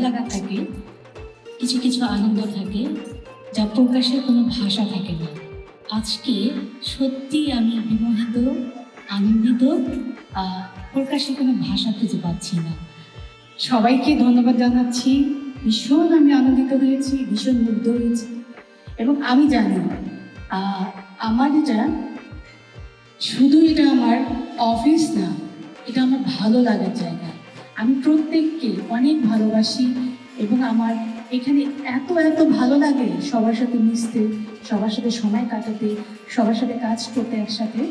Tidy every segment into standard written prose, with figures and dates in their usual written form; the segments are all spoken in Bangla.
লাগা থাকে, কিছু কিছু আনন্দ থাকে, যা প্রকাশের কোনো ভাষা থাকে না। আজকে সত্যি আমি বিমোহিত, আনন্দিত, প্রকাশের কোনো ভাষা খুঁজে পাচ্ছি না। সবাইকে ধন্যবাদ জানাচ্ছি। ভীষণ আমি আনন্দিত হয়েছি, ভীষণ মুগ্ধ হয়েছি। এবং আমি জানি আমার এটা শুধু এটা আমার অফিস না, এটা আমার ভালো লাগার জায়গা। আমি প্রত্যেককে অনেক ভালোবাসি এবং আমার এখানে এত এত ভালো লাগে সবার সাথে মিশতে, সবার সাথে সময় কাটাতে, সবার সাথে কাজ করতে একসাথে।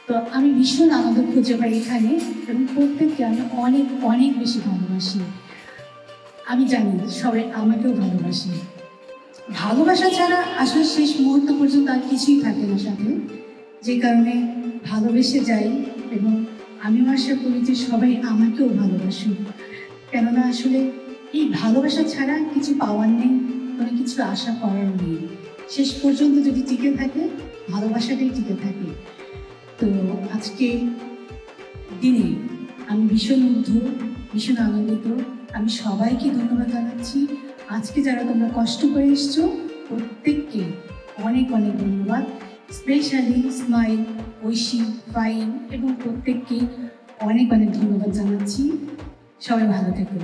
তো আমি ভীষণ আনন্দ খুঁজে পাই এখানে এবং প্রত্যেককে আমি অনেক অনেক বেশি ভালোবাসি। আমি জানি সবাই আমাকেও ভালোবাসে। ভালোবাসা ছাড়া আসলে শেষ মুহূর্ত পর্যন্ত আর কিছুই থাকে না সাথে, যে কারণে ভালোবেসে যাই এবং আমিও আশা করি যে সবাই আমাকেও ভালোবাসে। কেননা আসলে এই ভালোবাসা ছাড়া কিছু পাওয়ার নেই, কোনো কিছু আশা করার নেই। শেষ পর্যন্ত যদি টিকে থাকে, ভালোবাসাটাই টিকে থাকে। তো আজকে দিনে আমি ভীষণ মুগ্ধ, ভীষণ আনন্দিত। আমি সবাইকে ধন্যবাদ জানাচ্ছি। আজকে যারা তোমরা কষ্ট করে এসছো প্রত্যেককে অনেক অনেক ধন্যবাদ। স্পেশালি স্মাইল, ঐশী, ফাইন এবং প্রত্যেককে অনেক অনেক ধন্যবাদ জানাচ্ছি। সবাই ভালো থেকো।